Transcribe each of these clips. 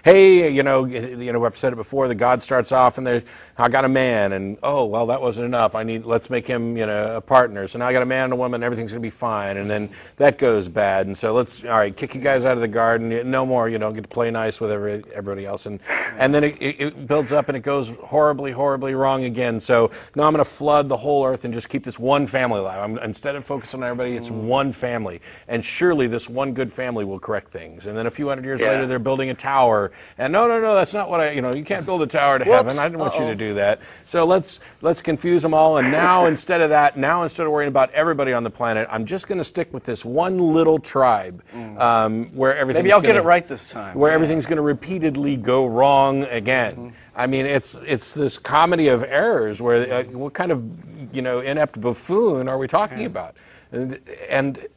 hey, I've said it before. The God starts off and I got a man, and oh well, that wasn't enough. Let's make him a partner. So now I got a man and a woman. Everything's gonna be fine, and then that goes bad, and so all right, kick you guys out of the garden. No more, get to play nice with everybody else, and then it builds up and it goes horribly, horribly wrong again. So now I'm gonna flood the whole earth and just keep this one family alive. Instead of focusing on everybody, it's one family, and surely this one good family will correct things. And then a few hundred years later, they're building a tower, and no, that's not what you can't build a tower to heaven. I didn't want you to do that. So let's confuse them all. And now instead of worrying about everybody on the planet, I'm just going to stick with this one little tribe where everything. Maybe I'll get it right this time. Where everything's going to repeatedly go wrong again. I memean, it's this comedy of errors. Where what kind of inept buffoon are we talking about? And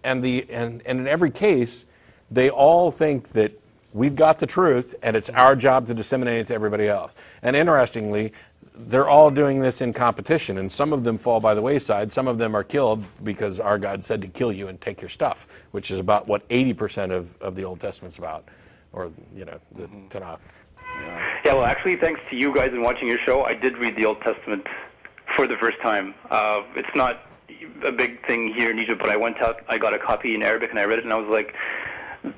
in every case, they all think that we've got the truth, and it's our job to disseminate it to everybody else. And interestingly, they're all doing this in competition, and some of them fall by the wayside. Some of them are killed because our God said to kill you and take your stuff, which is about what 80% of the Old Testament's about, or the Tanakh. Yeah, well, actually, thanks to you guys and watching your show, I did read the Old Testament for the first time. It's not a big thing here in Egypt, but I went out, I got a copy in Arabic, and I read it, and I was like,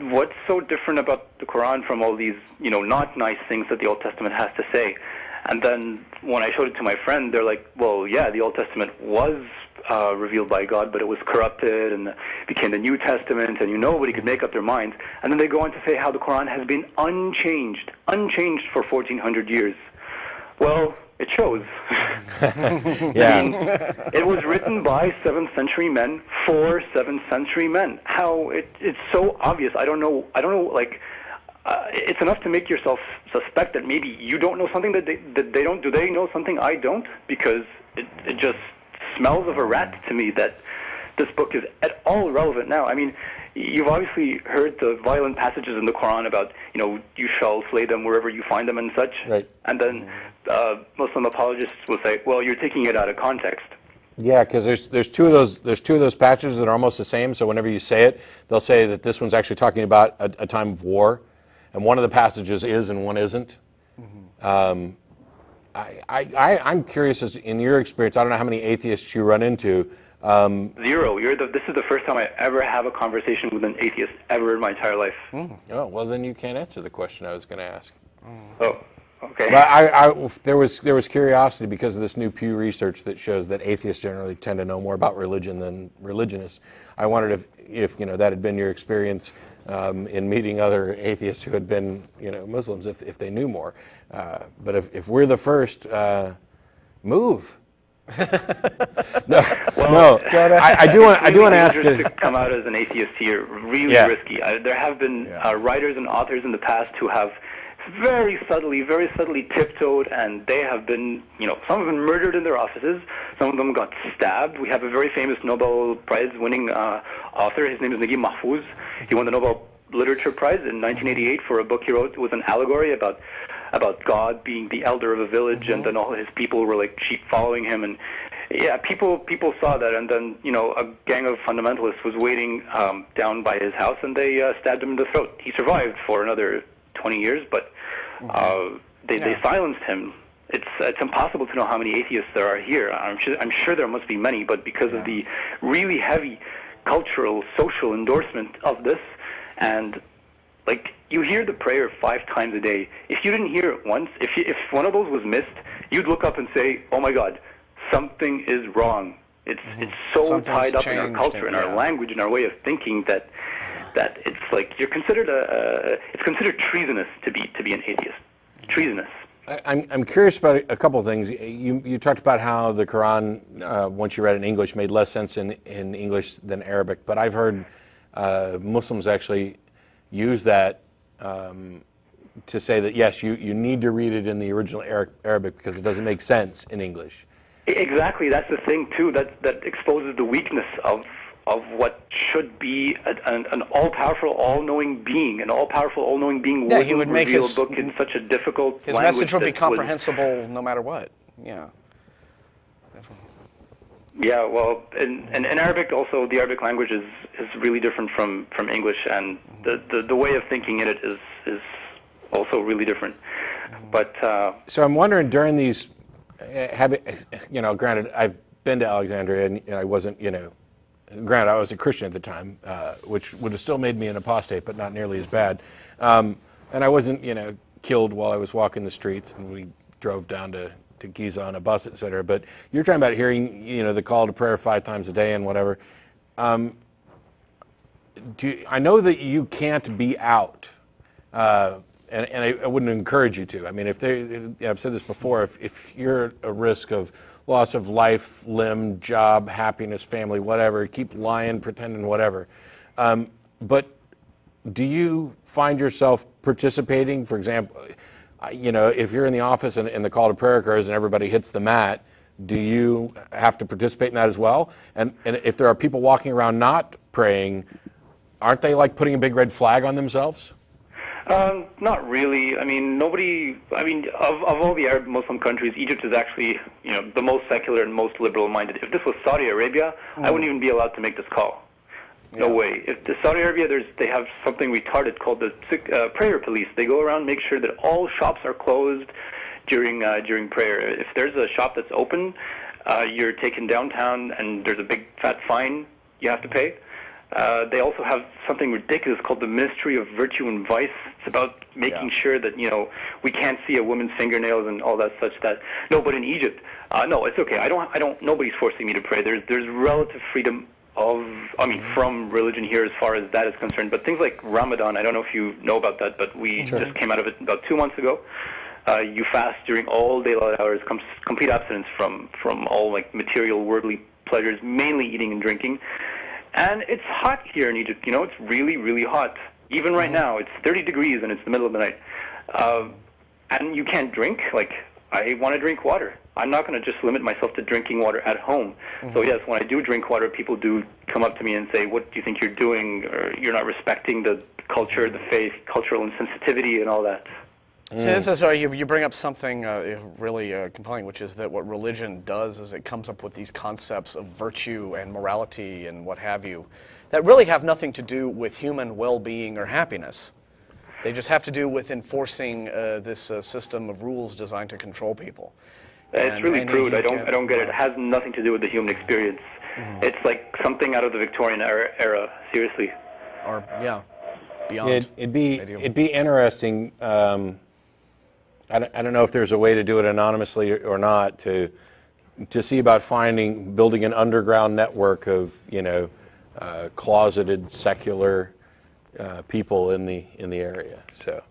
what's so different about the Quran from all these, not nice things that the Old Testament has to say? And then when I showed it to my friend, they're like, well, yeah, the Old Testament was revealed by God, but it was corrupted and became the New Testament, and nobody could make up their minds. And then they go on to say how the Quran has been unchanged for 1,400 years. Well, it shows. Yeah. I mean, it was written by 7th century men for 7th century men. How it's so obvious. I don't know. Like, it's enough to make yourself suspect that maybe you don't know something that they don't. Do they know something I don't? Because it just smells of a rat to me that this book is at all relevant now. I mean, you've obviously heard the violent passages in the Quran about, you shall slay them wherever you find them and such. Right. And then Muslim apologists will say, well, you're taking it out of context. Yeah, because there's two of those passages that are almost the same. So whenever you say it, they'll say that this one's actually talking about a time of war, and one of the passages is and one isn't. I'm curious, as in your experience, I don't know how many atheists you run into. Zero. This is the first time I ever have a conversation with an atheist ever in my entire life. Oh, well, then you can't answer the question I was going to ask. Oh, okay. But there was curiosity because of this new Pew research that shows that atheists generally tend to know more about religion than religionists. I wondered if that had been your experience in meeting other atheists who had been Muslims, if they knew more. But if we're the first, move. No. I do want to ask you to come out as an atheist here. Really risky. There have been writers and authors in the past who have very subtly tiptoed, and they have been, some have been murdered in their offices. Some of them got stabbed. We have a very famous Nobel Prize-winning author. His name is Naguib Mahfouz. He won the Nobel Literature Prize in 1988 for a book he wrote. It was an allegory about God being the elder of a village, and then all his people were like sheep following him. And yeah, people saw that, and then a gang of fundamentalists was waiting down by his house, and they stabbed him in the throat. He survived for another 20 years, but they silenced him. It's impossible to know how many atheists there are here. I'm sure there must be many, but because of the really heavy cultural, social endorsement of this, and like you hear the prayer 5 times a day. If you didn't hear it once, if one of those was missed, you'd look up and say, "Oh my God, something is wrong." It's so tied up in our culture, in our language, in our way of thinking that it's like you're considered it's considered treasonous to be an atheist. Treasonous. I'm curious about a couple of things. You talked about how the Quran, once you read it in English, made less sense in English than Arabic. But I've heard Muslims actually use that to say that yes, you need to read it in the original Arabic because it doesn't make sense in English. Exactly, that's the thing too. That exposes the weakness of what should be an all-powerful, all-knowing being. An all-powerful, all-knowing being he would make reveal a book in such a difficult his language. His message would be comprehensible no matter what. Yeah. Yeah, well, in Arabic also, the Arabic language is really different from English, and the way of thinking in it is also really different. But so I'm wondering during these, having, granted, I've been to Alexandria and I wasn't, granted, I was a Christian at the time, which would have still made me an apostate, but not nearly as bad. And I wasn't, killed while I was walking the streets, and we drove down to Giza on a bus, etc. But you're talking about hearing, the call to prayer 5 times a day and whatever. I know that you can't be out, and I wouldn't encourage you to. I mean, I've said this before, if you're at a risk of loss of life, limb, job, happiness, family, whatever, keep lying, pretending, whatever. But do you find yourself participating? For example, if you're in the office and the call to prayer occurs and everybody hits the mat, do you have to participate in that as well? And if there are people walking around not praying, aren't they like putting a big red flag on themselves? Not really. I mean, of all the Arab Muslim countries, Egypt is actually, the most secular and most liberal-minded. If this was Saudi Arabia, I wouldn't even be allowed to make this call. No way. If the Saudi Arabia, they have something retarded called the prayer police. They go around, make sure that all shops are closed during prayer. If there's a shop that's open, you're taken downtown, and there's a big fat fine you have to pay. They also have something ridiculous called the Ministry of Virtue and Vice. It's about making sure that, we can't see a woman's fingernails and all that such that. No, but in Egypt, no, it's okay. Nobody's forcing me to pray. There's relative freedom from religion here as far as that is concerned. But things like Ramadan, I don't know if you know about that, but we just came out of it about 2 months ago. You fast during all daylight hours, complete abstinence from all like material, worldly pleasures, mainly eating and drinking. And it's hot here in Egypt. It's really, really hot. Even right now, it's 30 degrees and it's the middle of the night. And you can't drink. Like, I want to drink water. I'm not going to just limit myself to drinking water at home. So yes, when I do drink water, people do come up to me and say, "What do you think you're doing? Or you're not respecting the culture, the faith, cultural insensitivity, and all that." So this is you bring up something really compelling, which is that what religion does is it comes up with these concepts of virtue and morality and what have you that really have nothing to do with human well-being or happiness. They just have to do with enforcing this system of rules designed to control people. It's really crude. I don't get it. It has nothing to do with the human experience. It's like something out of the Victorian era. Seriously. Or beyond. It'd be interesting. I don't know if there's a way to do it anonymously or not to see about building an underground network of closeted secular people in the area. So,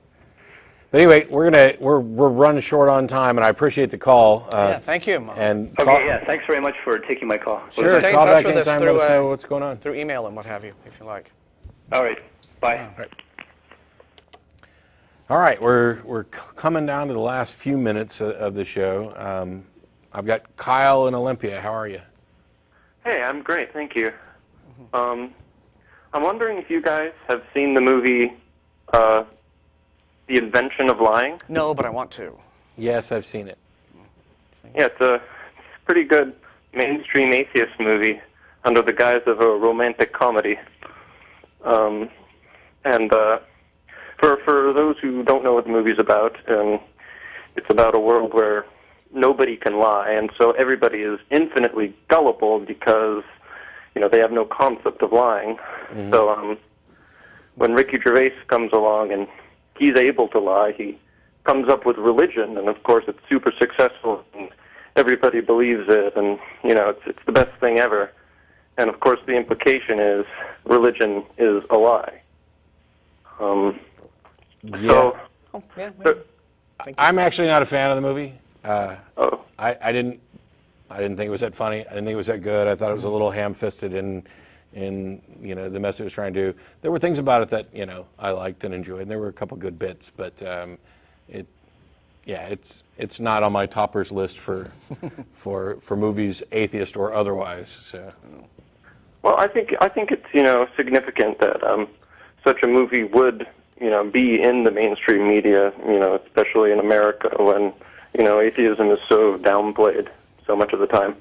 but anyway, we're running short on time, and I appreciate the call. Thank you. Thanks very much for taking my call. Sure, stay in call touch back with us through, let us know what's going on through email and what have you, if you like. All right, bye. All right. All right, we're coming down to the last few minutes of the show. I've got Kyle in Olympia. How are you? Hey, I'm great, thank you. I'm wondering if you guys have seen the movie The Invention of Lying? No, but I want to. Yes, I've seen it. Yeah, it's a pretty good mainstream atheist movie under the guise of a romantic comedy. For those who don't know what the movie's about, it's about a world where nobody can lie, and so everybody is infinitely gullible because, they have no concept of lying. So when Ricky Gervais comes along and he's able to lie, he comes up with religion, and of course it's super successful, and everybody believes it, and, it's the best thing ever. And of course the implication is religion is a lie. I'm actually not a fan of the movie. I didn't think it was that funny. I didn't think it was that good. I thought it was a little ham-fisted in the message it was trying to do. There were things about it that I liked and enjoyed, and there were a couple good bits. But it's not on my toppers list for movies, atheist or otherwise. So. Well, I think it's significant that such a movie would be in the mainstream media, especially in America when, atheism is so downplayed so much of the time.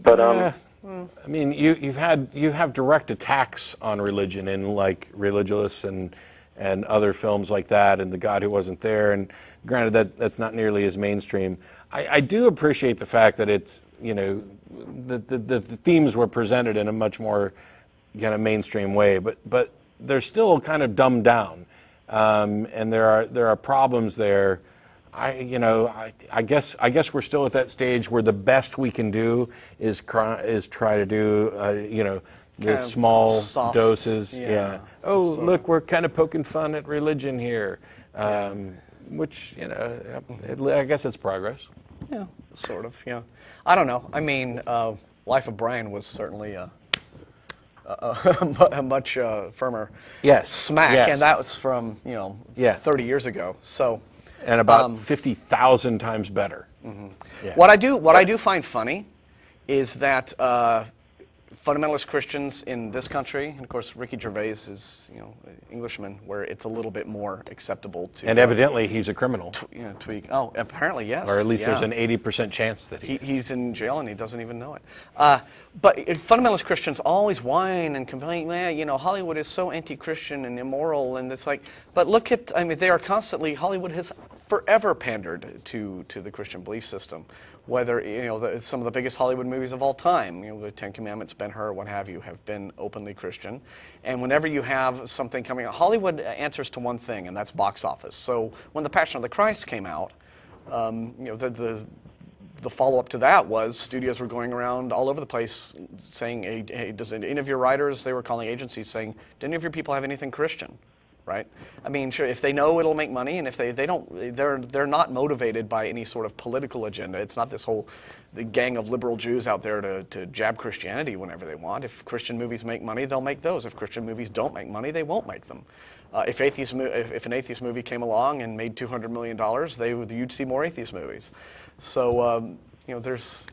But I mean, you have direct attacks on religion in like Religious and and other films like that, and The God Who Wasn't There. And granted, that's not nearly as mainstream. I do appreciate the fact that it's, you know, the themes were presented in a much more kind of mainstream way, but they're still kind of dumbed down, and there are problems there. I guess we're still at that stage where the best we can do is try to do you know, the small soft doses. Yeah. Oh, look, we're kind of poking fun at religion here, which, you know, I guess it's progress. Yeah, sort of. Yeah, I don't know. I mean, Life of Brian was certainly a much firmer smack, and that was from 30 years ago. So, and about 50,000 times better. Mm-hmm. Yeah. What I do find funny is that fundamentalist Christians in this country, and of course Ricky Gervais is an Englishman, where it's a little bit more acceptable to. And evidently he's a criminal. Tweak. Oh, apparently yes. Or at least there's an 80% chance that he's in jail and he doesn't even know it. But fundamentalist Christians always whine and complain. Man, Hollywood is so anti-Christian and immoral, and it's like. But look at, they are constantly. Hollywood has forever pandered to the Christian belief system. Whether some of the biggest Hollywood movies of all time, the Ten Commandments, Ben-Hur, what have you, have been openly Christian. And whenever you have something coming out, Hollywood answers to one thing, and that's box office. So when The Passion of the Christ came out, the follow-up to that was studios were going around all over the place saying, hey, does any of your writers, they were calling agencies saying, do any of your people have anything Christian? Right? I mean, sure, if they know it'll make money, and if they don't, they're not motivated by any sort of political agenda. It's not this whole the gang of liberal Jews out there to jab Christianity whenever they want. If Christian movies make money, they'll make those. If Christian movies don't make money, they won't make them. If an atheist movie came along and made $200 million, you'd see more atheist movies. So there's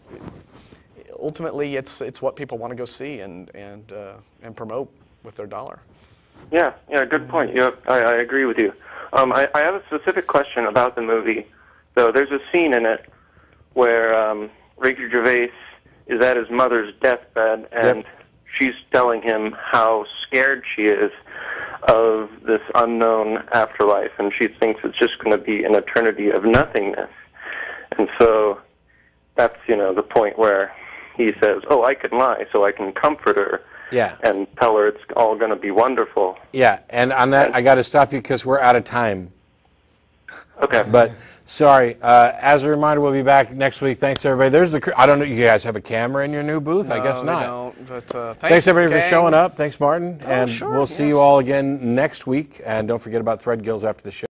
ultimately it's what people want to go see and promote with their dollar. Yeah, good point. I agree with you. I have a specific question about the movie. So there's a scene in it where Ricky Gervais is at his mother's deathbed, and she's telling him how scared she is of this unknown afterlife, and she thinks it's just going to be an eternity of nothingness. And so that's, the point where he says, oh, I can lie so I can comfort her. Yeah. And tell her it's all going to be wonderful. Yeah, and on that, I got to stop you because we're out of time. Okay. But, sorry, as a reminder, we'll be back next week. Thanks, everybody. I don't know, you guys have a camera in your new booth? No, I guess not. Don't, but, thanks everybody, for showing up. Thanks, Martin. Oh, and sure, we'll see you all again next week. And don't forget about Thread Gills after the show.